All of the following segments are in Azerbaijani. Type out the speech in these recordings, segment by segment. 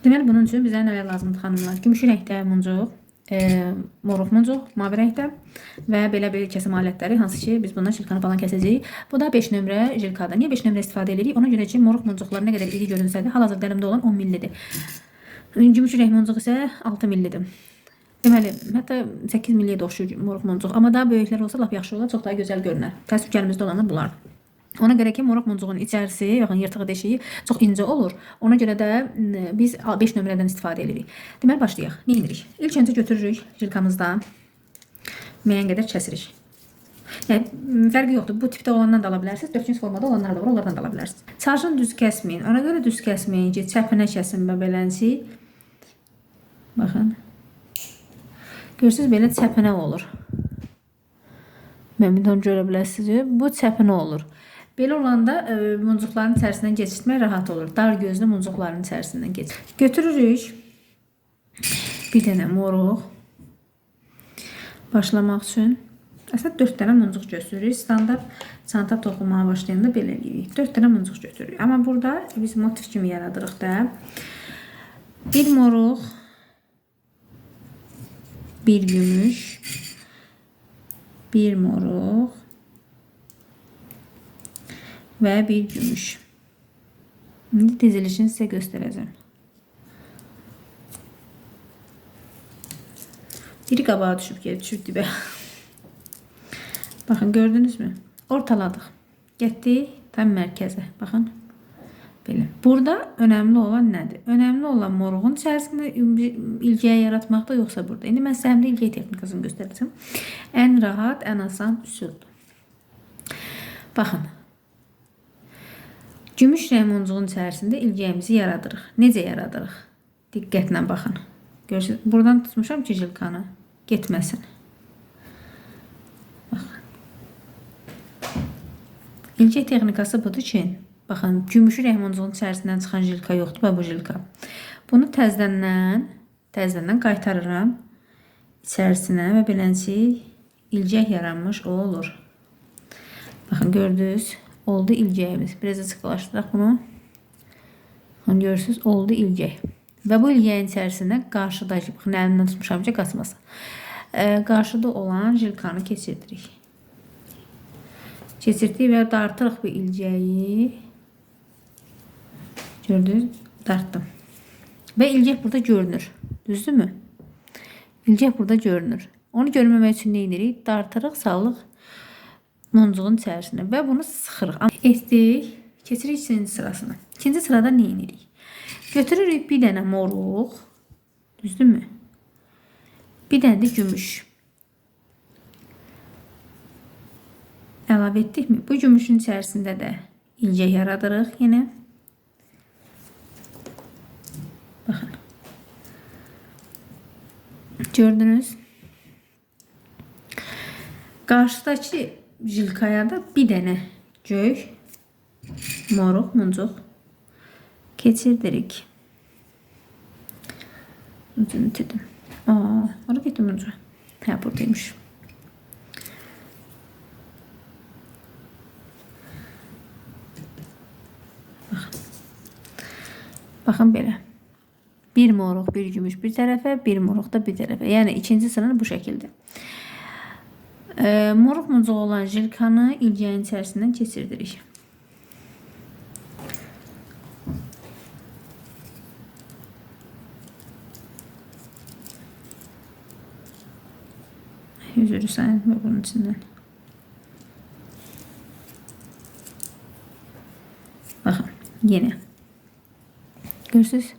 Deməli, bunun üçün bizə nələr lazımdır xanımlar? Gümüşü rəngdə muncuq, moruq muncuq, mavi rəngdə və belə bir kəsim alətləri, hansı ki biz bundan jilkanı falan kəsəcəyik. Bu da 5 nömrə jilkadır. Niyə 5 nömrə istifadə edirik? Ona görə ki, moruq muncuqlar nə qədər iri görünsə də, hal-hazırda əlimdə olan 10 millidir. Gümüşü rəng muncuq isə 6 millidir. Deməli, hətta 8 milliyə də oxşuyur moruq muncuq. Amma daha böyüklər olsa lap yaxşı olar, çox daha gözəl görünər. Təəssüfkərimizdə olanlar bunlar. Ona görə ki, moruq muncuğun içərisi, yaxın yırtığı deşiyi çox incə olur. Ona görə də biz 5 nömrədən istifadə edirik. Deməli, başlayaq. Nə edirik? İlk öncə götürürük jilkamızdan. Müəyyən qədər kəsirik. Yəni, fərqi yoxdur. Bu tipdə olandan da ala bilərsiniz. Dörtgün formada olanlar da var, onlardan da ala bilərsiniz. Çarşını düz kəsməyin. Ona görə düz kəsməyin ki, çəpinə kəsin və beləncə. Baxın. Görürsünüz, belə çəpinə olur. Mən bunu görə bilərsiniz. Bu çəpinə olur. Belə olanda muncuqların içərisindən keçirtmək rahat olur. Dar gözlü muncuqların içərisindən keçir. Götürürük bir dənə moruq. Başlamaq üçün əslində 4 dənə muncuq götürürük. Standart çanta toxumağa başlayanda belə eləyirik. 4 dənə muncuq götürürük. Amma burada biz motiv kimi yaradırıq da. Bir moruq, bir gümüş, bir moruq və bir gümüş. İndi dizilişini sizə göstərəcəm. Biri qabağa düşüb, geri düşüb dibə. Baxın, gördünüz mü? Ortaladıq. Getdik tam mərkəzə. Baxın. Belə. Burada önəmli olan nədir? Önəmli olan moruğun içərisində ilgəyə yaratmaqda, yoxsa burada? İndi mən sizə ilgəyə texnikasını göstərəcəm. Ən rahat, ən asan üsuldür. Baxın. Gümüş rəng muncuğun içərisində ilgəyimizi yaradırıq. Necə yaradırıq? Diqqətlə baxın. Görürsünüz, buradan tutmuşam ki, jilkanı getməsin. Baxın. İlgək texnikası budur ki, baxın, gümüşü rəng muncuğun içərisindən çıxan jilka yoxdur və bu jilka. Bunu təzədən qaytarıram içərisinə və beləncə ilgək yaranmış o olur. Baxın, gördünüz. Oldu ilgəyimiz. Biraz da sıxlaşdıraq bunu. Görürsünüz, oldu ilgək. Və bu ilgəyin içərisində qarşıda, baxın, əlimdən tutmuşam ki, qaçmasın. Qarşıda olan jilkanı keçirdirik. Keçirdik və dartırıq bu ilgəyi. Gördünüz, dartdım. Və ilgək burada görünür. Düzdürmü? İlgək burada görünür. Onu görməmək üçün nə edirik? Dartırıq, salıq muncuğun içərisində və bunu sıxırıq. Etdik, keçirik ikinci sırasına. İkinci sırada nə edirik? Götürürük bir dənə moruq, düzdürmü? Bir dənə də gümüş. Əlavə etdikmi? Bu gümüşün içərisində də ilgək yaradırıq yenə. Baxın. Gördünüz? Qarşıdakı jilkaya da bir dənə göy moruq muncuq keçirdirik. Ucunu itirdim. Orada getdim muncuq. Hə, buradaymış. Baxın belə. Bir moruq, bir gümüş bir tərəfə, bir moruq da bir tərəfə. Yəni ikinci sıranı bu şəkildə. Moruq muncuğu olan jilkanı ilgəyin içərisindən keçirdirik. Üzürü sən və bunun içindən. Baxın, yenə. Görürsünüz,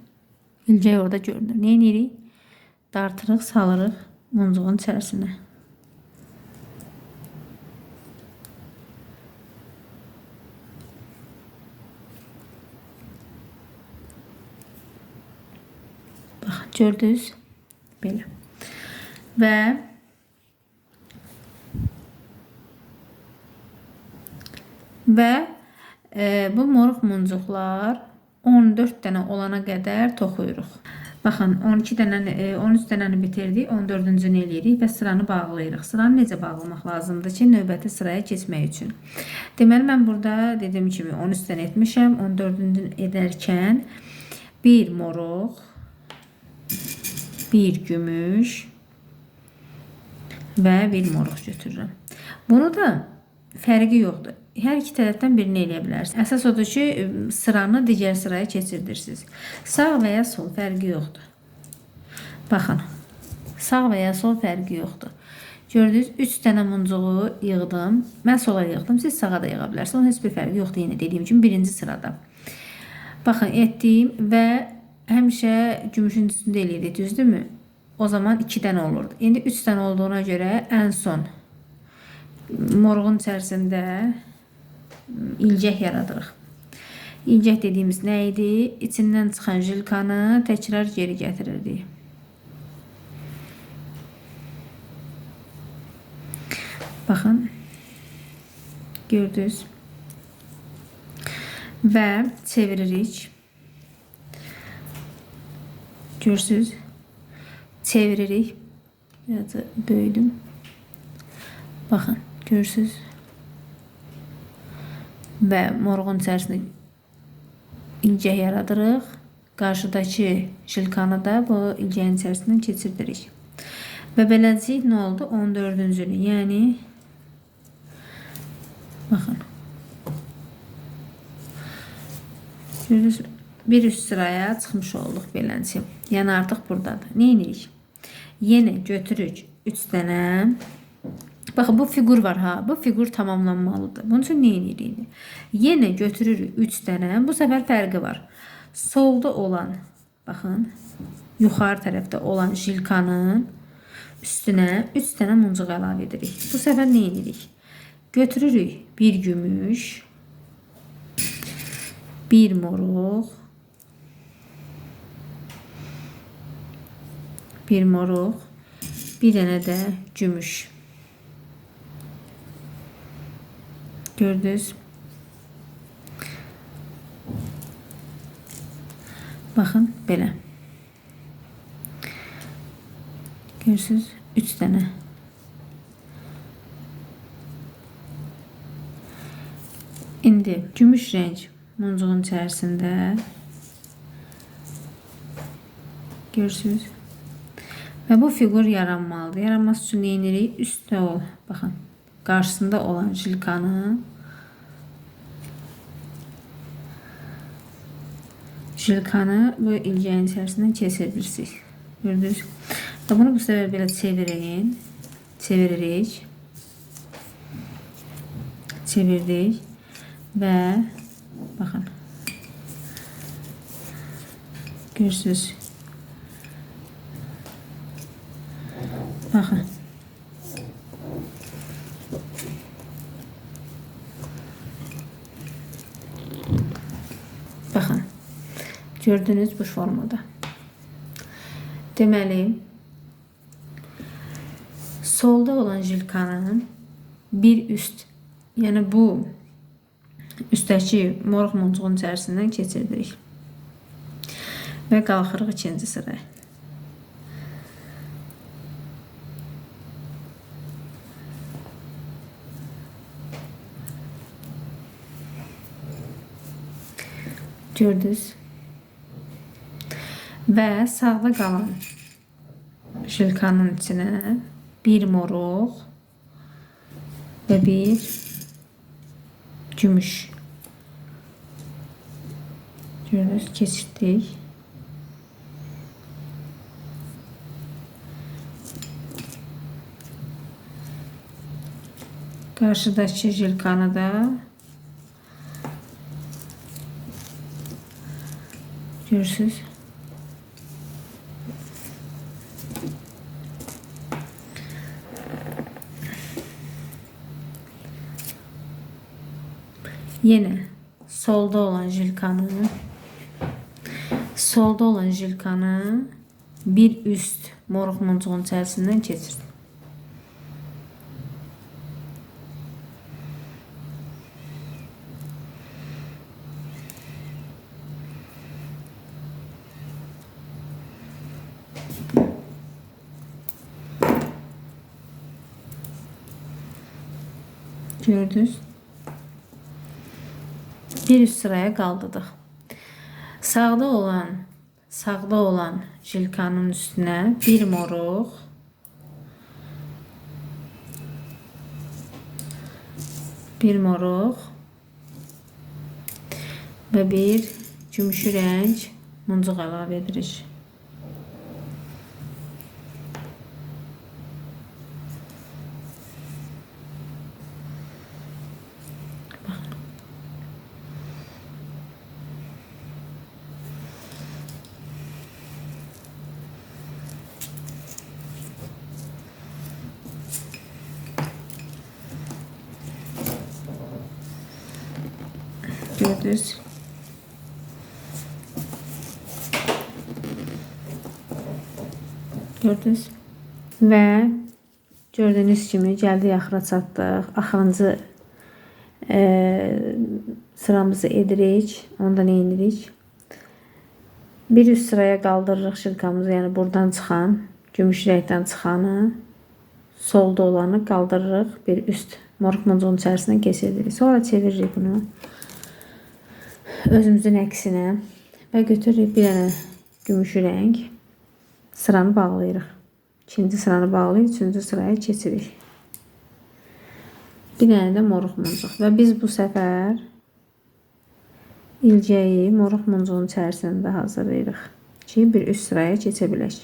ilgək orada görünür. Nə edirik? Dartırıq, salırıq muncuğun içərisinə. Baxın, gördünüz? Belə. Və bu moruq muncuqlar 14 dənə olana qədər toxuyuruq. Baxın, 13 dənəni bitirdik, 14-cünü eləyirik və sıranı bağlayırıq. Sıranı necə bağlamaq lazımdır ki, növbəti sıraya keçmək üçün? Deməli, mən burada dediyim kimi 13 dənə etmişəm, 14-cünü edərkən bir moruq, bir gümüş və bir moruq götürürəm. Bunu da fərqi yoxdur. Hər iki tərəfdən birini eləyə bilərsiniz. Əsas odur ki, sıranı digər sıraya keçirirsiniz. Sağ və ya sol fərqi yoxdur. Baxın. Sağ və ya sol fərqi yoxdur. Gördünüz, 3 dənə muncuğu yığdım. Mən sola yığdım, siz sağa da yığa bilərsiniz. Onun heç bir fərqi yoxdur, yenə dediyim kimi birinci sırada. Baxın, etdiyim və həmişə gümüşün üstündə eləyirik, düzdürmü? O zaman 2 dənə olurdu. İndi 3 dənə olduğuna görə ən son moruğun içərisində ilgək yaradırıq. İlgək dediyimiz nə idi? İçindən çıxan jilkanı təkrar geri gətirirdik. Baxın, gördünüz və çeviririk. Görürsünüz, çeviririk. Biraz da böyüdüm. Baxın, görürsünüz. Və moruğun içərisində ilgək yaradırıq. Qarşıdakı jilkanı da bu ilgəyin içərisindən keçirdirik. Və beləcək nə oldu? 14-cünü, yəni baxın. Görürsünüz, bir üst sıraya çıxmış olduq beləcək. Yəni artıq buradadır. Nə edirik? Yenə götürürük 3 dənə. Baxın, bu figur var ha. Bu figur tamamlanmalıdır. Bunun üçün nə edirik? Yenə götürürük 3 dənə. Bu səfər fərqi var. Solda olan, baxın, yuxarı tərəfdə olan jilkanın üstünə 3 dənə muncuq əlavə edirik. Bu səfər nə edirik? Götürürük bir gümüş, bir moruq, bir dənə də gümüş. Gördünüz? Baxın, belə. Görürsünüz, 3 dənə. İndi gümüş renk muncuğun içərisində. Görürsünüz. Və bu figur yaranmalıdır. Yaranması üçün nə edirik? Üstdə ol. Baxın, qarşısında olan jilkanı bu ilgəyin içərisindən keçirirsiniz. Gördünüz. Bunu bu sefer belə çevirin. Çeviririk. Çevirdik. Və baxın. Görürsünüz. Baxın. Baxın. Gördünüz bu formada. Deməli, solda olan jilkanın bir üst, yəni bu üstdəki moruq muncuğun içərisindən keçirdirik. Və qalxırıq ikinci sıraya. Gördünüz. Və sağda qalan jilkanın içinə bir moruq və bir gümüş. Gördünüz, keçirdik. Qarşıdakı jilkanı da görürsünüz. Yenə solda olan jilkanı bir üst moruq muncuğun içərisindən keçir. Gördünüz. Bir üst sıraya qaldırdıq. Sağda olan sağda olan jilkanın üstünə bir moruq, və bir gümüşü rəng muncuq əlavə edirik. Gördünüz. Və gördüyünüz kimi gəldik axıra çatdıq. Axırıncı sıramızı edirik. Onda nə edirik? Bir üst sıraya qaldırırıq şilkamızı. Yəni buradan çıxan, gümüş rəngdən çıxanı, solda olanı qaldırırıq. Bir üst moruq muncuğun içərisindən keçiririk. Sonra çeviririk bunu özümüzün əksinə və götürürük bir dənə gümüşü rəng, sıranı bağlayırıq. İkinci sıranı bağlayıb üçüncü sıraya keçirik. Bir dənə də moruq muncuq və biz bu səfər ilcəyi moruq muncuğun içərisində hazırlayırıq ki, bir üst sıraya keçə bilək.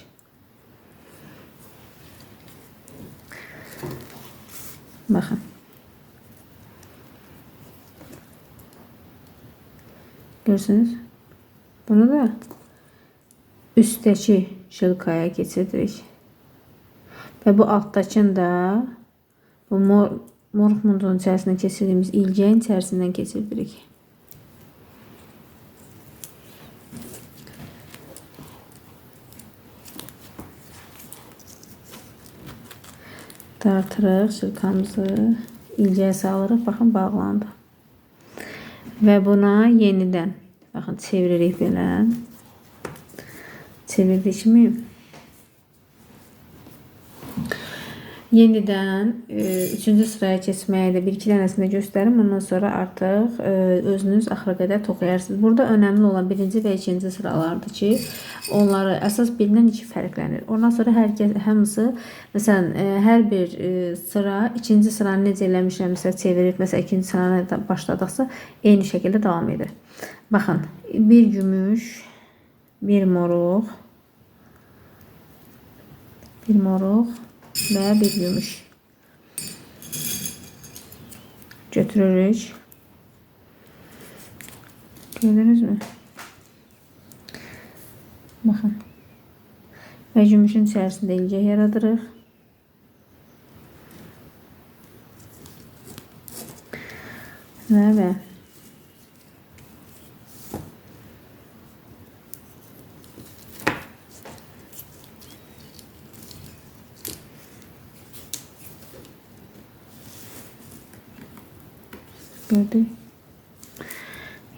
Baxın. Görürsünüz? Bunu da üsttəki jilkaya keçiririk. Və bu alttakını da bu moruq muncuğun içərisindən keçirdiyimiz ilcəyin içərisindən keçiririk. Dartırıq jilkamızı, ilcəyə salırıq. Baxın, bağlandı. Və buna yenidən baxın çeviririk belə. Çevirdik mi? Yenidən üçüncü sıraya keçməyə də bir-iki dənəsini göstərim. Ondan sonra artıq özünüz axıra qədər toxuyarsınız. Burada önəmli olan birinci və ikinci sıralardır ki, onları əsas birindən iki fərqlənir. Ondan sonra hamısı, məsələn, hər bir sıra ikinci sıranı necə eləmişəmsə çevirib, məsələn, ikinci sıranı başladıqsa eyni şəkildə davam edir. Baxın, bir gümüş, bir moruq və bir gümüş götürürük. Gördünüz mü? Baxın. Və gümüşün içərisində ilcək yaradırıq. Və gördük.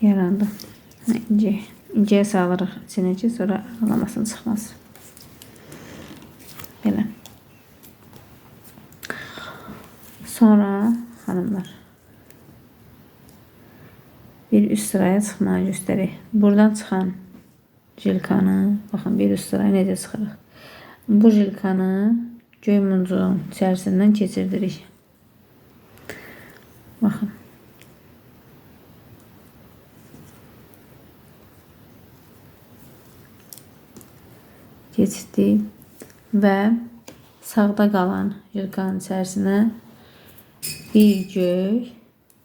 Yarandı. İncəyə salırıq içinə ki, sonra ağlamasın, çıxmaz. Belə. Sonra hanımlar bir üst sıraya çıxmağı göstərik. Buradan çıxan jilkanı, baxın, bir üst sıraya necə çıxırıq. Bu jilkanı göy muncuğun içərisindən keçirdirik. Baxın. Keçirdik və sağda qalan jilkanın içərisinə bir göy,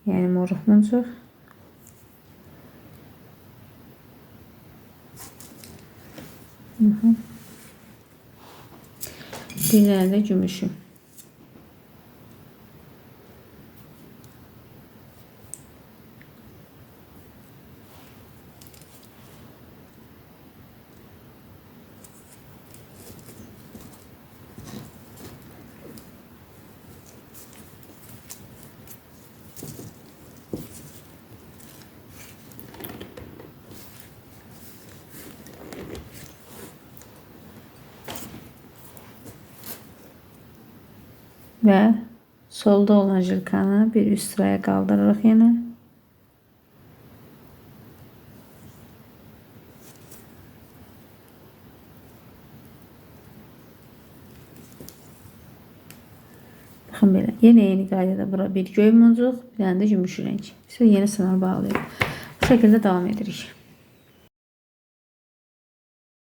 yəni moruq muncuq, bir dənə də gümüşü. Və solda olan jilkanı bir üst sıraya qaldırırıq yenə. Baxın belə. Yeni qaydada bura bir göy muncuq, bir dənə də gümüş rəng. Sonra yeni sınar bağlayıb. Bu şəkildə davam edirik.